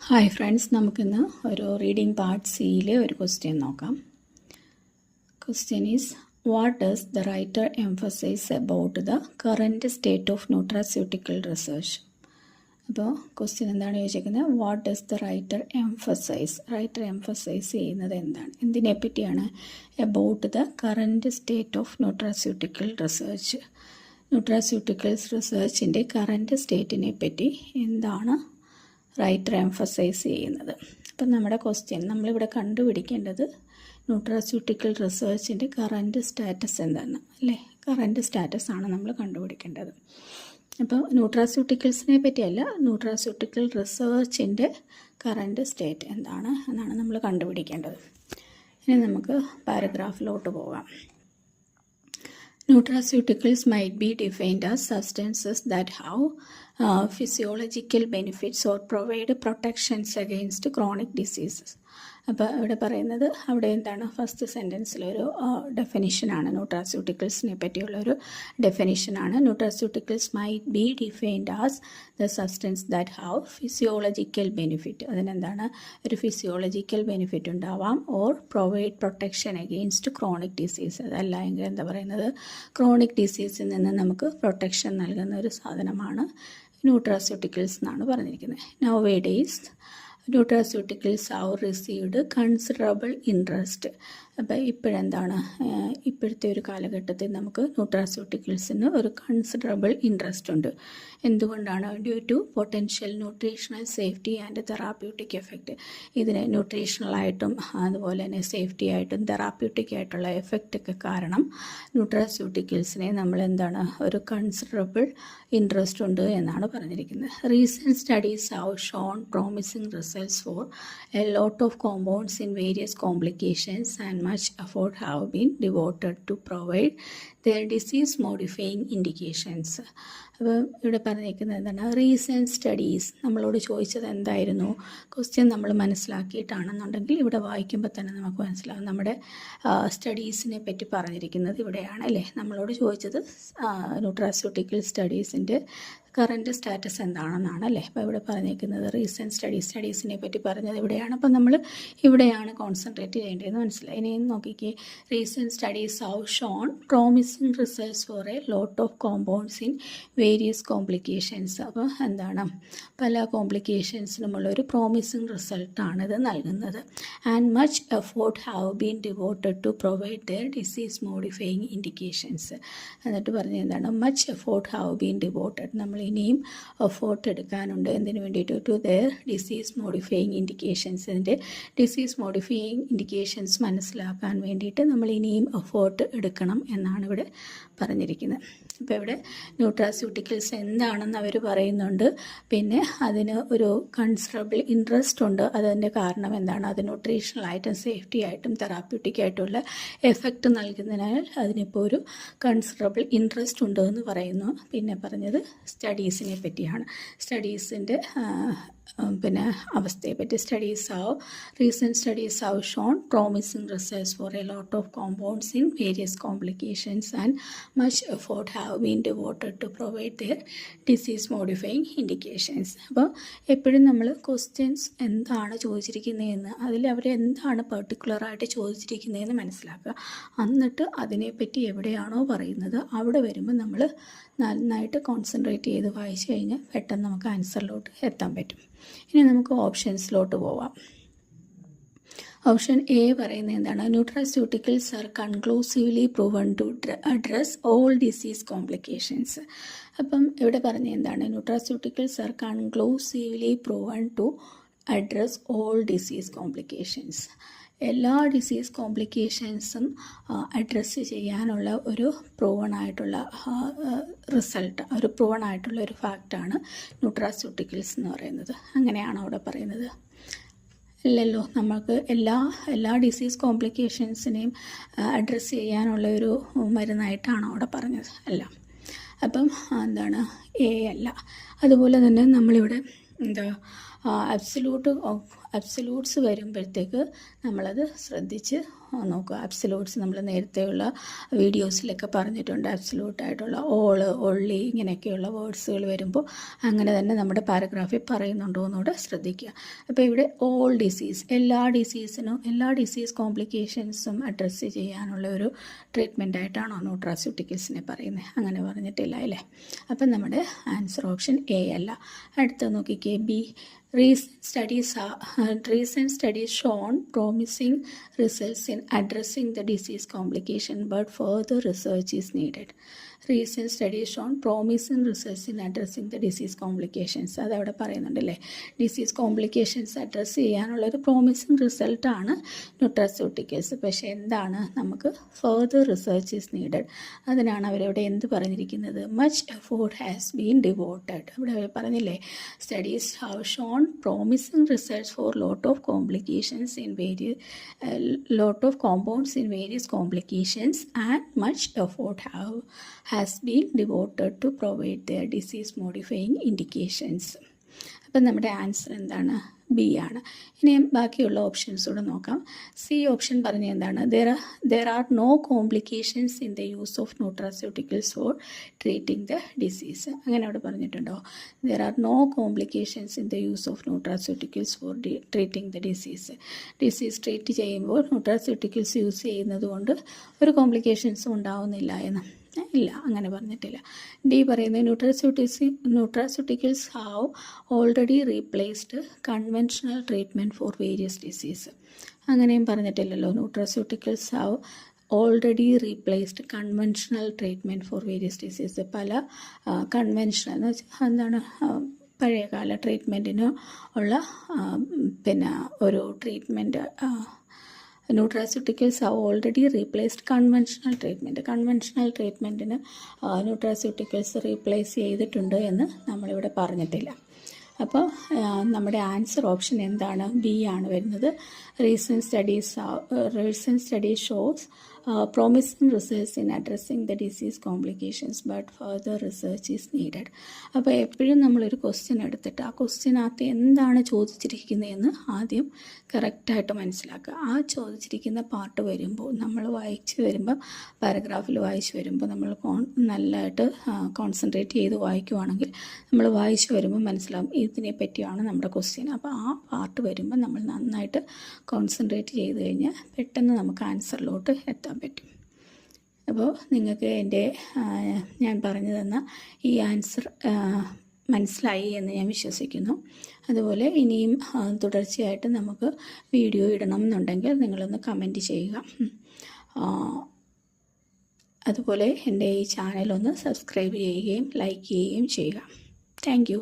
Hi friends, നമുക്കിന്ന് ഒരു reading part സിയിലെ ഒരു ക്വസ്റ്റ്യൻ നോക്കാം. Question is, what does the writer emphasize about the current state of nutraceutical research? അപ്പോൾ question എന്താണ് ചോദിച്ചിരിക്കുന്നത്? What does the writer emphasize ചെയ്യുന്നത് എന്താണ്, എന്തിനെ പറ്റിയാണ്? About the current state of nutraceutical research. Nutraceuticals റിസർച്ചിൻ്റെ കറൻറ്റ് സ്റ്റേറ്റിനെ പറ്റി എന്താണ് റൈറ്റർ എംഫസൈസ് ചെയ്യുന്നത്? അപ്പം നമ്മുടെ ക്വസ്റ്റ്യൻ നമ്മളിവിടെ കണ്ടുപിടിക്കേണ്ടത് ന്യൂട്രാസ്യൂട്ടിക്കൽ റിസർച്ചിൻ്റെ കറൻറ്റ് സ്റ്റാറ്റസ് എന്താണ്, അല്ലേ? കറൻറ്റ് സ്റ്റാറ്റസ് ആണ് നമ്മൾ കണ്ടുപിടിക്കേണ്ടത്. അപ്പോൾ ന്യൂട്രാസ്യൂട്ടിക്കൽസിനെ പറ്റിയല്ല, ന്യൂട്രാസ്യൂട്ടിക്കൽ റിസർച്ചിൻ്റെ കറൻറ്റ് സ്റ്റേറ്റ് എന്താണ് എന്നാണ് നമ്മൾ കണ്ടുപിടിക്കേണ്ടത്. ഇനി നമുക്ക് പാരഗ്രാഫിലോട്ട് പോകാം. Nutraceuticals might be defined as substances that have physiological benefits or provide protections against chronic diseases. അപ്പോൾ ഇവിടെ പറയുന്നത്, അവിടെ എന്താണ്, ഫസ്റ്റ് സെൻറ്റൻസിലൊരു ഡെഫിനിഷനാണ്, ന്യൂട്രാസ്യൂട്ടിക്കൽസിനെ പറ്റിയുള്ളൊരു ഡെഫിനിഷനാണ്. Nutraceuticals might be defined as the substance that have physiological benefit. അതിനെന്താണ്, ഒരു ഫിസിയോളജിക്കൽ ബെനിഫിറ്റ് ഉണ്ടാവാം. Or provide protection against chronic disease. അതല്ല എങ്കിൽ എന്താ പറയുന്നത്, ക്രോണിക് ഡിസീസിൽ നിന്ന് നമുക്ക് പ്രൊട്ടക്ഷൻ നൽകുന്ന ഒരു സാധനമാണ് ന്യൂട്രാസ്യൂട്ടിക്കൽസ് എന്നാണ് പറഞ്ഞിരിക്കുന്നത്. Now A days nutraceuticals have received considerable interest. അപ്പോൾ ഇപ്പോഴെന്താണ്, ഇപ്പോഴത്തെ ഒരു കാലഘട്ടത്തിൽ നമുക്ക് ന്യൂട്രാസ്യൂട്ടിക്കൽസിന് ഒരു കൺസിഡറബിൾ ഇൻട്രസ്റ്റ് ഉണ്ട്. എന്തുകൊണ്ടാണ്? Due to potential nutritional safety and therapeutic effect. ഇതിന് ന്യൂട്രീഷണലായിട്ടും അതുപോലെ തന്നെ സേഫ്റ്റി ആയിട്ടും തെറാപ്യൂട്ടിക് ആയിട്ടുള്ള എഫക്റ്റൊക്കെ കാരണം ന്യൂട്രാസ്യൂട്ടിക്കൽസിനെ നമ്മൾ എന്താണ്, ഒരു കൺസിഡറബിൾ ഇൻട്രസ്റ്റ് ഉണ്ട് എന്നാണ് പറഞ്ഞിരിക്കുന്നത്. Recent studies have shown promising results for a lot of compounds in various complications and much effort have been devoted to provide their disease modifying indications. അപ്പോൾ ഇവിടെ പറഞ്ഞിരിക്കുന്നത് എന്താണ്, റീസെൻറ്റ് സ്റ്റഡീസ്. നമ്മളോട് ചോദിച്ചത് എന്തായിരുന്നു? ക്വസ്റ്റ്യൻ നമ്മൾ മനസ്സിലാക്കിയിട്ടാണെന്നുണ്ടെങ്കിൽ ഇവിടെ വായിക്കുമ്പോൾ തന്നെ നമുക്ക് മനസ്സിലാവും. നമ്മുടെ സ്റ്റഡീസിനെ പറ്റി പറഞ്ഞിരിക്കുന്നത് ഇവിടെയാണ്, അല്ലേ? നമ്മളോട് ചോദിച്ചത് ന്യൂട്രാസ്യൂട്ടിക്കൽ സ്റ്റഡീസിൻ്റെ കറൻറ്റ് സ്റ്റാറ്റസ് എന്താണെന്നാണ്, അല്ലേ? അപ്പോൾ ഇവിടെ പറഞ്ഞിരിക്കുന്നത് റീസെൻറ്റ് സ്റ്റഡീസിനെ പറ്റി പറഞ്ഞത് ഇവിടെയാണ്. അപ്പോൾ നമ്മൾ ഇവിടെയാണ് കോൺസെൻട്രേറ്റ് ചെയ്യേണ്ടതെന്ന് മനസ്സിലായി. ഇനി നോക്കിക്കേ, recent studies have shown promising results for a lot of compounds in various complications. അപ്പോൾ എന്താണ്, പല കോംപ്ലിക്കേഷൻസിനുമുള്ളൊരു പ്രോമിസിംഗ് റിസൾട്ടാണ് ഇത് നൽകുന്നത്. And much effort have been devoted to provide their disease modifying indications. എന്നിട്ട് പറഞ്ഞത് എന്താണ്, much effort have been devoted. നമ്മൾ ഇനിയും എഫോർട്ട് എടുക്കാനുണ്ട്. എന്തിനു വേണ്ടിയിട്ട്? To their disease modifying indications. ഇതിൻ്റെ ഡിസീസ് മോഡിഫയിങ് ഇൻഡിക്കേഷൻസ് മനസ്സിലാക്കാൻ വേണ്ടിയിട്ട് നമ്മൾ ഇനിയും എഫോർട്ട് എടുക്കണം എന്നാണ് ഇവിടെ പറഞ്ഞിരിക്കുന്നത്. ഇപ്പോൾ ഇവിടെ ന്യൂട്രാസ്യൂട്ടിക്കൽസ് എന്താണെന്ന് അവർ പറയുന്നുണ്ട്. പിന്നെ അതിന് ഒരു കൺസിഡറബിൾ ഇൻട്രസ്റ്റ് ഉണ്ട്. അതിൻ്റെ കാരണം എന്താണ്, അത് ന്യൂട്രീഷണലായിട്ടും സേഫ്റ്റി ആയിട്ടും തെറാപ്യൂട്ടിക് ആയിട്ടുള്ള എഫക്റ്റ് നൽകുന്നതിനാൽ അതിനിപ്പോൾ ഒരു കൺസിഡറബിൾ ഇൻട്രസ്റ്റ് ഉണ്ട് എന്ന് പറയുന്നു. പിന്നെ പറഞ്ഞത് സ്റ്റഡീസിനെ പറ്റിയാണ്, സ്റ്റഡീസിൻ്റെ പിന്നെ അവസ്ഥയെപ്പറ്റി. Recent studies have shown promising results for a lot of compounds in various complications and much effort have been devoted to provide their disease modifying indications. അപ്പോൾ എപ്പോഴും നമ്മൾ ക്വസ്റ്റ്യൻസ് എന്താണ് ചോദിച്ചിരിക്കുന്നതെന്ന്, അതിൽ അവർ എന്താണ് പെർട്ടിക്കുലറായിട്ട് ചോദിച്ചിരിക്കുന്നതെന്ന് മനസ്സിലാക്കുക. എന്നിട്ട് അതിനെപ്പറ്റി എവിടെയാണോ പറയുന്നത് അവിടെ വരുമ്പോൾ നമ്മൾ നന്നായിട്ട് കോൺസെൻട്രേറ്റ് ചെയ്ത് വായിച്ചു കഴിഞ്ഞാൽ പെട്ടെന്ന് നമുക്ക് ആൻസറിലോട്ട് എത്താൻ പറ്റും. ഇനി നമുക്ക് ഓപ്ഷൻസിലോട്ട് പോവാം. ഓപ്ഷൻ എ പറയുന്നത് എന്താണ്, nutraceuticals are conclusively proven to address all disease complications. അപ്പം ഇവിടെ പറഞ്ഞ എന്താണ്, nutraceuticals are conclusively proven to address all disease complications. എല്ലാ ഡിസീസ് കോംപ്ലിക്കേഷൻസും അഡ്രസ്സ് ചെയ്യാനുള്ള ഒരു പ്രൂവണായിട്ടുള്ള റിസൾട്ട്, ഒരു പ്രൂവണായിട്ടുള്ള ഒരു ഫാക്റ്റാണ് ന്യൂട്രാസ്യൂട്ടിക്കൽസ് എന്ന് പറയുന്നത്. അങ്ങനെയാണ് അവിടെ പറയുന്നത്. ഇല്ലല്ലോ, നമുക്ക് എല്ലാ ഡിസീസ് കോംപ്ലിക്കേഷൻസിനെയും അഡ്രസ്സ് ചെയ്യാനുള്ള ഒരു മരുന്നായിട്ടാണ് അവിടെ പറഞ്ഞത്, അല്ല. അപ്പം എന്താണ്, എ അല്ല. അതുപോലെ തന്നെ നമ്മളിവിടെ എന്താ അബ്സല്യൂട്ട്സ് വരുമ്പോഴത്തേക്ക് നമ്മളത് ശ്രദ്ധിച്ച് നോക്കുക. അബ്സലൂട്ട്സ് നമ്മൾ നേരത്തെയുള്ള വീഡിയോസിലൊക്കെ പറഞ്ഞിട്ടുണ്ട്. അബ്സലൂട്ടായിട്ടുള്ള ഓള്, ഒള്ളി ഇങ്ങനെയൊക്കെയുള്ള വേർഡ്സുകൾ വരുമ്പോൾ അങ്ങനെ തന്നെ നമ്മുടെ പാരഗ്രാഫിൽ പറയുന്നുണ്ടോ എന്നുകൂടെ ശ്രദ്ധിക്കുക. അപ്പോൾ ഇവിടെ ഓൾ ഡിസീസ്, എല്ലാ ഡിസീസിനും എല്ലാ ഡിസീസ് കോംപ്ലിക്കേഷൻസും അഡ്രസ്സ് ചെയ്യാനുള്ള ഒരു ട്രീറ്റ്മെൻ്റ് ആയിട്ടാണോ ന്യൂട്രാസ്യൂട്ടിക്കൽസിനെ പറയുന്നത്? അങ്ങനെ പറഞ്ഞിട്ടില്ല അല്ലേ? അപ്പം നമ്മുടെ ആൻസർ ഓപ്ഷൻ എ അല്ല. അടുത്ത നോക്കിക്കേ, B. Recent studies shown promising results in addressing the disease complication, but further research is needed. Recent studies shown promising results in addressing the disease complications. അതവിടെ പറയുന്നുണ്ടല്ലേ, ഡിസീസ് കോംപ്ലിക്കേഷൻസ് അഡ്രസ്സ് ചെയ്യാനുള്ളൊരു promising റിസൾട്ടാണ് nutraceuticals. പക്ഷേ എന്താണ്, നമുക്ക് further research is needed. അതിനാണ് അവരവിടെ എന്ത് പറഞ്ഞിരിക്കുന്നത്? Much effort has been devoted. അവിടെ അവർ പറഞ്ഞില്ലേ, studies have Sean promising results for lot of compounds in various complications, and much effort has been devoted to provide their disease modifying indications. അപ്പം നമ്മുടെ answer എന്താണ്? B ആണ്. ഇനി ബാക്കിയുള്ള options കൂടെ നോക്കാം. സി ഓപ്ഷൻ പറഞ്ഞ എന്താണ്? there are no complications in the use of nutraceuticals for treating the disease. അങ്ങനെ അവിടെ പറഞ്ഞിട്ടുണ്ടോ? there are no complications in the use of nutraceuticals for treating the disease. Disease treat ചെയ്യുമ്പോൾ nutraceuticals use ചെയ്യുന്നത് കൊണ്ട് ഒരു കോംപ്ലിക്കേഷൻസും ഉണ്ടാവുന്നില്ല എന്ന് ഇല്ല, അങ്ങനെ പറഞ്ഞിട്ടില്ല. ഡി പറയുന്നത് nutraceuticals have already replaced conventional treatment for various disease. അങ്ങനെയും പറഞ്ഞിട്ടില്ലല്ലോ. Nutraceuticals have already replaced conventional treatment for various disease. പല കൺവെൻഷണൽ എന്ന് വെച്ചാൽ എന്താണ്, പഴയകാല ട്രീറ്റ്മെൻറ്റിന് ഉള്ള പിന്നെ ഒരു treatment nutraceuticals have already replaced conventional treatment. Conventional ട്രീറ്റ്മെൻറ്റിന് ന്യൂട്രാസ്യൂട്ടിക്കൽസ് റീപ്ലേസ് ചെയ്തിട്ടുണ്ട് എന്ന് നമ്മളിവിടെ പറഞ്ഞിട്ടില്ല. അപ്പോൾ നമ്മുടെ ആൻസർ ഓപ്ഷൻ എന്താണ്? ബി ആണ് വരുന്നത്. Recent studies shows promising results in addressing the disease complications, but further research is needed. അപ്പോൾ എപ്പോഴും നമ്മളൊരു ക്വസ്റ്റ്യൻ എടുത്തിട്ട് ആ ക്വസ്റ്റ്യനകത്ത് എന്താണ് ചോദിച്ചിരിക്കുന്നതെന്ന് ആദ്യം കറക്റ്റായിട്ട് മനസ്സിലാക്കുക. ആ ചോദിച്ചിരിക്കുന്ന പാർട്ട് വരുമ്പോൾ നമ്മൾ വായിച്ച് വരുമ്പോൾ, പാരഗ്രാഫിൽ വായിച്ച് വരുമ്പോൾ നമ്മൾ നല്ലതായിട്ട് കോൺസെൻട്രേറ്റ് ചെയ്ത് വായിക്കുവാണെങ്കിൽ നമ്മൾ വായിച്ച് വരുമ്പോൾ മനസ്സിലാവും ഇതിനെ പറ്റിയാണ് നമ്മുടെ ക്വസ്റ്റ്യൻ. അപ്പോൾ ആ പാർട്ട് വരുമ്പോൾ നമ്മൾ നന്നായിട്ട് കോൺസെൻട്രേറ്റ് ചെയ്ത് കഴിഞ്ഞാൽ പെട്ടെന്ന് നമുക്ക് ആൻസറിലോട്ട് എത്താൻ പറ്റും. അപ്പോൾ നിങ്ങൾക്ക് ഞാൻ പറഞ്ഞു തന്ന ഈ ആൻസർ മനസ്സിലായി എന്ന് ഞാൻ വിശ്വസിക്കുന്നു. അതുപോലെ ഇനിയും തുടർച്ചയായിട്ട് നമുക്ക് വീഡിയോ ഇടണം എന്നുണ്ടെങ്കിൽ നിങ്ങളൊന്ന് കമൻറ്റ് ചെയ്യുക. അതുപോലെ എൻ്റെ ഈ ചാനലൊന്ന് സബ്സ്ക്രൈബ് ചെയ്യുകയും ലൈക്ക് ചെയ്യുകയും ചെയ്യുക. Thank you.